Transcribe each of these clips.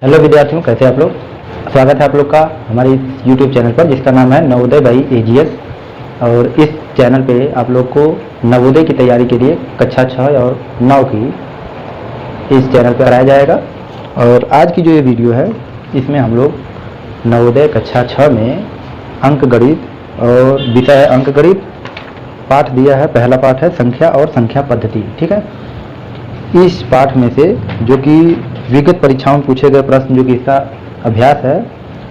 Hello विद्यार्थियों, कैसे आप लोग। स्वागत है आप लोग का हमारे इस यूट्यूब चैनल पर जिसका नाम है नवोदय बाई एजीएस। और इस चैनल पे आप लोग को नवोदय की तैयारी के लिए कक्षा 6 और 9 की इस चैनल पर कराया जाएगा। और आज की जो ये वीडियो है इसमें हम लोग नवोदय कक्षा 6 में अंक गणित और विषय है अंक गणित। पाठ दिया है, पहला पाठ है संख्या और संख्या पद्धति। ठीक है, इस पाठ में से जो कि विगत परीक्षाओं में पूछे गए प्रश्न जो कि इसका अभ्यास है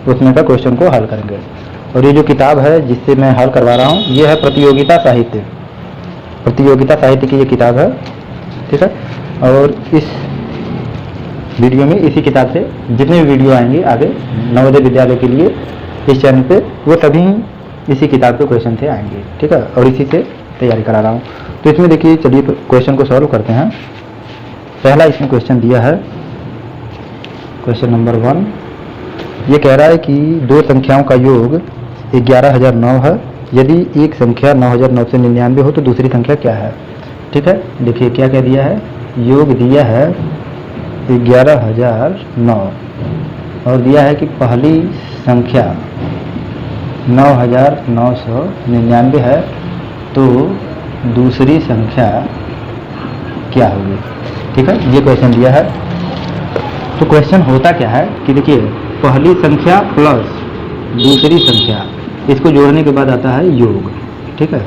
उसमें का क्वेश्चन को हल करेंगे। और ये जो किताब है जिससे मैं हल करवा रहा हूँ ये है प्रतियोगिता साहित्य। प्रतियोगिता साहित्य की ये किताब है। ठीक है, और इस वीडियो में इसी किताब से जितने भी वीडियो आएंगे आगे नवोदय विद्यालय के लिए इस चैनल पे वो सभी इसी किताब के क्वेश्चन से आएंगे। ठीक है, और इसी से तैयारी करा रहा हूँ। तो इसमें देखिए, चलिए क्वेश्चन को सॉल्व करते हैं। पहला इसमें क्वेश्चन दिया है, क्वेश्चन नंबर 1। ये कह रहा है कि दो संख्याओं का योग 11,009 है। यदि एक संख्या 9,999 हो तो दूसरी संख्या क्या है। ठीक है, देखिए क्या क्या दिया है। योग दिया है 11,009 और दिया है कि पहली संख्या 9,999 है तो दूसरी संख्या क्या होगी। ठीक है, ये क्वेश्चन दिया है। तो क्वेश्चन होता क्या है कि देखिए, पहली संख्या प्लस दूसरी संख्या इसको जोड़ने के बाद आता है योग। ठीक है,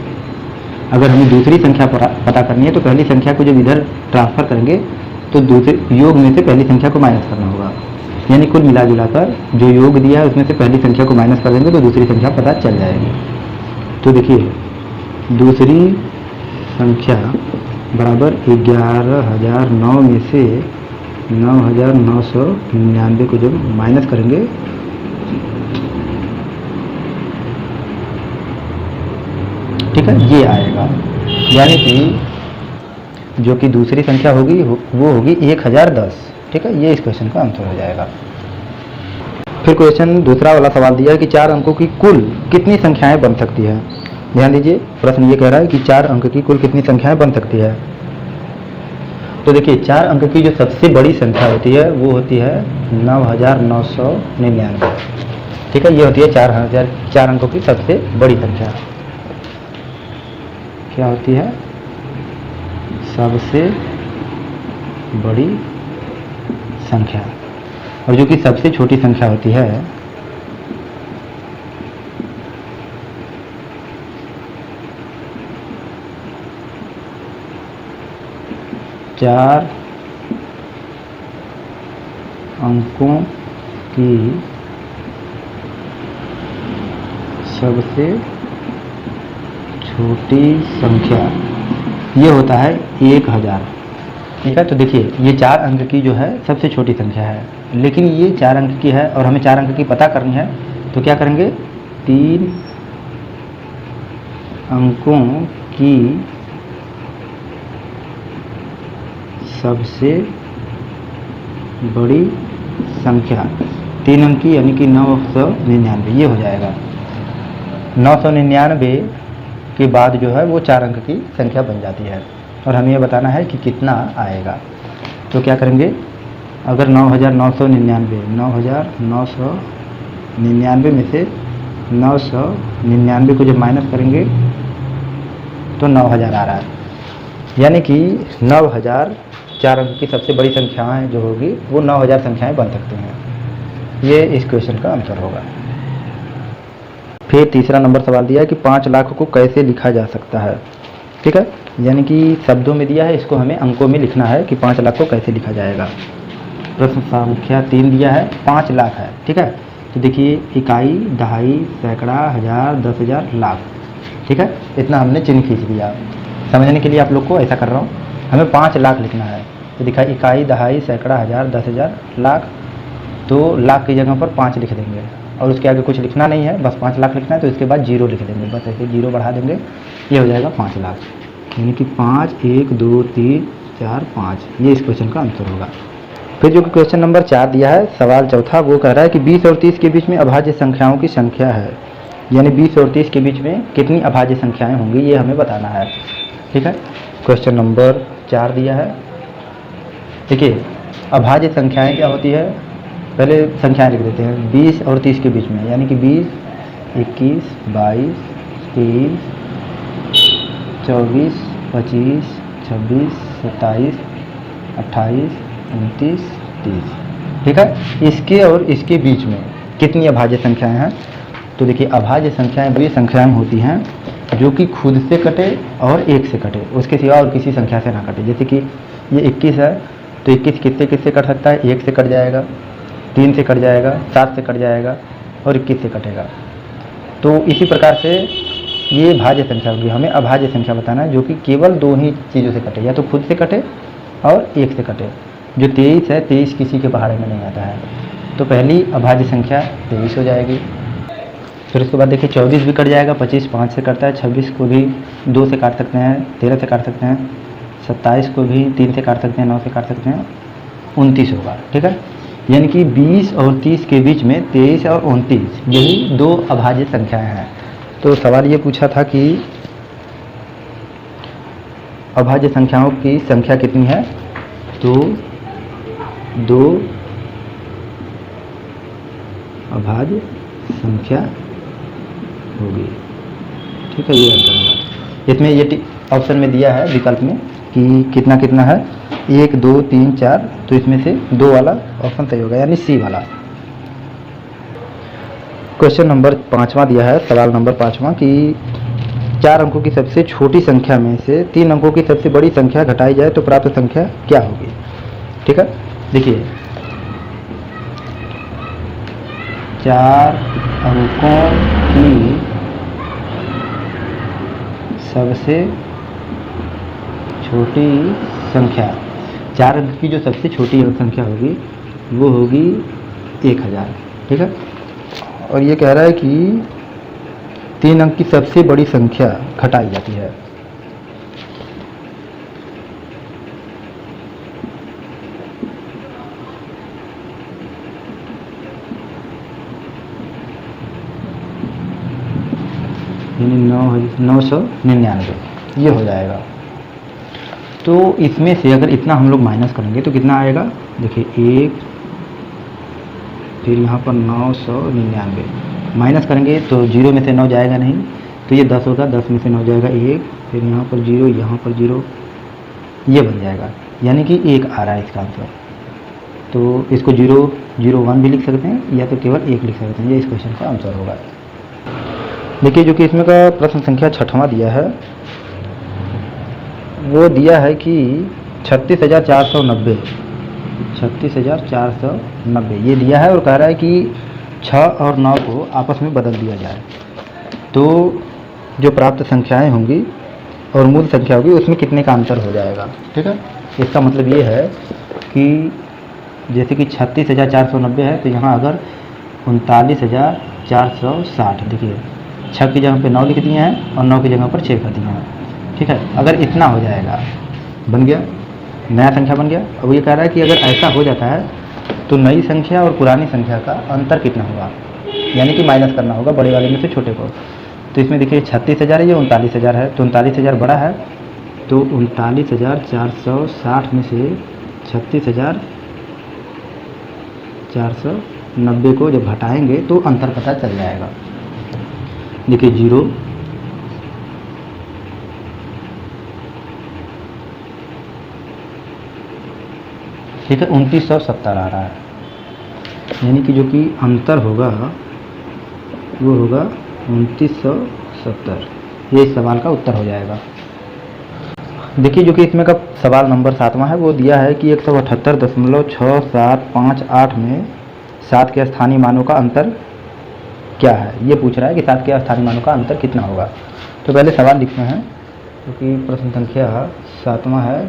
अगर हमें दूसरी संख्या पता करनी है तो पहली संख्या को जब इधर ट्रांसफर करेंगे तो दूसरे योग में से पहली संख्या को माइनस करना होगा। यानी कुल मिला जुलाकर जो योग दिया है उसमें से पहली संख्या को माइनस कर देंगे तो दूसरी संख्या पता चल जाएगी। तो देखिए, दूसरी संख्या बराबर 11,009 में से 9,999 को जब माइनस करेंगे ठीक है ये आएगा। यानी कि जो कि दूसरी संख्या होगी वो होगी 1010। ठीक है, ये इस क्वेश्चन का आंसर हो जाएगा। फिर क्वेश्चन दूसरा वाला सवाल दिया है कि 4 अंकों की कुल कितनी संख्याएं बन सकती है। ध्यान दीजिए, प्रश्न ये कह रहा है कि 4 अंक की कुल कितनी संख्याएं बन सकती है। तो देखिए, 4 अंक की जो सबसे बड़ी संख्या होती है वो होती है 9,999। ठीक है, ये होती है 4 अंकों की सबसे बड़ी संख्या। क्या होती है सबसे बड़ी संख्या। और जो कि सबसे छोटी संख्या होती है चार अंकों की सबसे छोटी संख्या ये होता है 1000। ठीक है, तो देखिए ये 4 अंक की जो है सबसे छोटी संख्या है, लेकिन ये 4 अंक की है और हमें 4 अंक की पता करनी है। तो क्या करेंगे, 3 अंकों की सबसे बड़ी संख्या 3 अंक की यानी कि 999 ये हो जाएगा। 999 के बाद जो है वो 4 अंक की संख्या बन जाती है और हमें ये बताना है कि कितना आएगा। तो क्या करेंगे, अगर 9,999 में से 999 को जब माइनस करेंगे तो 9,000 आ रहा है। यानी कि 9,000 4 अंक की सबसे बड़ी संख्याएं जो होगी वो 9,000 संख्याएं बन सकती हैं। ये इस क्वेश्चन का आंसर होगा। फिर तीसरा नंबर सवाल दिया है कि 5 लाख को कैसे लिखा जा सकता है। ठीक है, यानी कि शब्दों में दिया है, इसको हमें अंकों में लिखना है कि 5 लाख को कैसे लिखा जाएगा। प्रश्न संख्या 3 दिया है, 5 लाख है। ठीक है, तो देखिए इकाई, दहाई, सैकड़ा, हजार, 10,000, लाख। ठीक है, इतना हमने चिन्ह खींच दिया। समझने के लिए आप लोग को ऐसा कर रहा हूँ, हमें 5 लाख लिखना है। तो दिखा इकाई, दहाई, सैकड़ा, हजार, 10,000, लाख। तो लाख की जगह पर 5 लिख देंगे और उसके आगे कुछ लिखना नहीं है, बस 5 लाख लिखना है। तो इसके बाद 0 लिख देंगे, बस ऐसे 0 बढ़ा देंगे, ये हो जाएगा 5 लाख। यानी कि 5, 1, 2, 3, 4, 5 ये इस क्वेश्चन का आंसर होगा। फिर जो कि क्वेश्चन नंबर 4 दिया है, सवाल चौथा, वो कह रहा है कि 20 और 30 के बीच में अभाज्य संख्याओं की संख्या है। यानी 20 और 30 के बीच में कितनी अभाज्य संख्याएं होंगी ये हमें बताना है। ठीक है, क्वेश्चन नंबर 4 दिया है। देखिए, अभाज्य संख्याएं क्या होती है, पहले संख्याएं लिख देते हैं 20 और 30 के बीच में, यानी कि 20, 21, 22, 23, 24, 25, 26, 27, 28, 29, 30। ठीक है, इसके और इसके बीच में कितनी अभाज्य संख्याएं हैं? तो देखिए, अभाज्य संख्याएं वे संख्याएं होती हैं जो कि खुद से कटे और एक से कटे, उसके सिवा और किसी संख्या से ना कटे। जैसे कि ये 21 है, तो 21 किससे कट सकता है? 1 से कट जाएगा, 3 से कट जाएगा, 7 से कट जाएगा और 21 से कटेगा। तो इसी प्रकार से ये भाज्य संख्या होगी। हमें अभाज्य संख्या बताना है जो कि केवल 2 ही चीज़ों से कटे, या तो खुद से कटे और 1 से कटे। जो 23 है, 23 किसी के पहाड़े में नहीं आता है, तो पहली अभाज्य संख्या 23 हो जाएगी। फिर उसके बाद देखिए 24 भी कट जाएगा, 25 5 से कटता है, 26 को भी 2 से काट सकते हैं, 13 से काट सकते हैं, 27 को भी 3 से काट सकते हैं, 9 से काट सकते हैं, 29 होगा। ठीक है, यानी कि 20 और 30 के बीच में 23 और 29 यही 2 अभाज्य संख्याएं हैं। तो सवाल ये पूछा था कि अभाज्य संख्याओं की संख्या कितनी है? तो 2 अभाज्य संख्या होगी। ठीक है, ये आंसर होगा। इसमें ये ऑप्शन में दिया है विकल्प में कि कितना कितना है, 1 2 3 4, तो इसमें से 2 वाला ऑप्शन सही होगा, यानी सी वाला। क्वेश्चन नंबर 5वां दिया है, सवाल नंबर 5वां कि 4 अंकों की सबसे छोटी संख्या में से 3 अंकों की सबसे बड़ी संख्या घटाई जाए तो प्राप्त संख्या क्या होगी? ठीक है, देखिए 4 अंकों की सबसे छोटी संख्या, 4 अंक की जो सबसे छोटी अंक संख्या होगी वो होगी 1000। ठीक है, और ये कह रहा है कि 3 अंक की सबसे बड़ी संख्या घटाई जाती है। यानी 999 ये हो जाएगा। तो इसमें से अगर इतना हम लोग माइनस करेंगे तो कितना आएगा? देखिए 1, फिर यहाँ पर 999 माइनस करेंगे तो 0 में से 9 जाएगा नहीं, तो ये 10 होगा, 10 में से 9 जाएगा 1, फिर यहाँ पर 0, यहाँ पर 0, ये बन जाएगा, यानी कि 1 आ रहा है इसका आंसर। तो इसको 001 भी लिख सकते हैं या तो केवल 1 लिख सकते हैं, ये इस क्वेश्चन का आंसर होगा। देखिए जो कि इसमें का प्रश्न संख्या 6वां दिया है, वो दिया है कि 36,490 ये दिया है और कह रहा है कि 6 और 9 को आपस में बदल दिया जाए तो जो प्राप्त संख्याएं होंगी और मूल संख्या होगी उसमें कितने का अंतर हो जाएगा। ठीक है, इसका मतलब ये है कि जैसे कि 36,490 है, तो यहाँ अगर 39,460, देखिए 6 की जगह पे 9 लिख दिए हैं और 9 की जगह पर 6 कर दिए हैं। ठीक है, अगर इतना हो जाएगा, बन गया, नया संख्या बन गया। अब ये कह रहा है कि अगर ऐसा हो जाता है तो नई संख्या और पुरानी संख्या का अंतर कितना होगा, यानी कि माइनस करना होगा बड़े वाले में से छोटे को। तो इसमें देखिए 36,000 है, ये 39,000 है, तो 39,000 बड़ा है, तो 39,460 में से 36,490 को जब घटाएंगे तो अंतर पता चल जाएगा। देखिए 0, ठीक है, 2970 आ रहा है, यानी कि जो कि अंतर होगा वो होगा 2970। ये इस सवाल का उत्तर हो जाएगा। देखिए जो कि इसमें का सवाल नंबर 7वां है, वो दिया है कि 178.6758 में 7 के स्थानीय मानों का अंतर क्या है। ये पूछ रहा है कि 7 के स्थानीय मानों का अंतर कितना होगा। तो पहले सवाल लिखते हैं, क्योंकि प्रश्न संख्या 7वां है,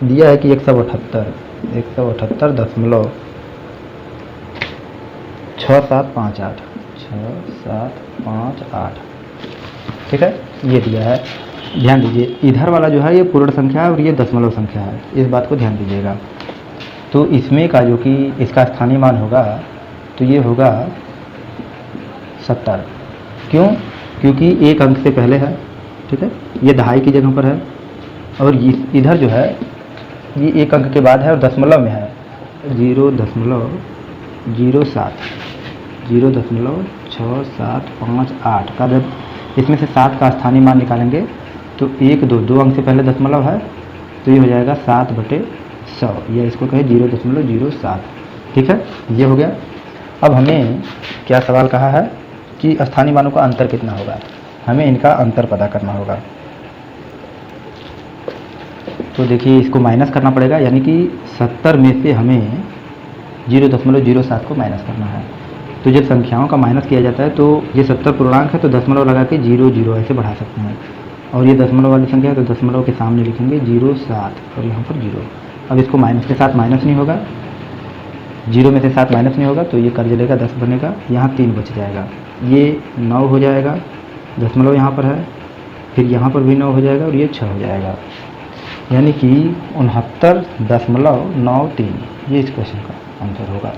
दिया है कि 178.6758। ठीक है, ये दिया है। ध्यान दीजिए, इधर वाला जो है ये पूर्ण संख्या है और ये दशमलव संख्या है, इस बात को ध्यान दीजिएगा। तो इसमें का जो कि इसका स्थानीय मान होगा तो ये होगा 70। क्यों? क्योंकि 1 अंक से पहले है। ठीक है, ये दहाई की जगह पर है और इधर जो है ये 1 अंक के बाद है और दशमलव में है, 0.1 0.6758 का जब इसमें से 7 का स्थानीय मान निकालेंगे तो 1 2 अंक से पहले दशमलव है, तो ये हो जाएगा 7/100, या इसको कहें 0.07। ठीक है, ये हो गया। अब हमें क्या सवाल कहा है कि स्थानीय मानों का अंतर कितना होगा, हमें इनका अंतर पता करना होगा। तो देखिए इसको माइनस करना पड़ेगा, यानी कि 70 में से हमें 0.07 को माइनस करना है। तो जब संख्याओं का माइनस किया जाता है तो ये 70 पूर्णांक है, तो दशमलव लगा के 00 ऐसे बढ़ा सकते हैं, और ये दशमलव वाली संख्या है तो दशमलव के सामने लिखेंगे 07 और यहाँ पर 0। अब इसको माइनस के साथ माइनस नहीं होगा, 0 में से 7 माइनस नहीं होगा, तो ये कर चलेगा 10 बनेगा, यहाँ 3 बच जाएगा, ये 9 हो जाएगा, दशमलव यहाँ पर है, फिर यहाँ पर भी 9 हो जाएगा और ये 6 हो जाएगा, यानी कि 69.93 ये इस क्वेश्चन का आंसर होगा।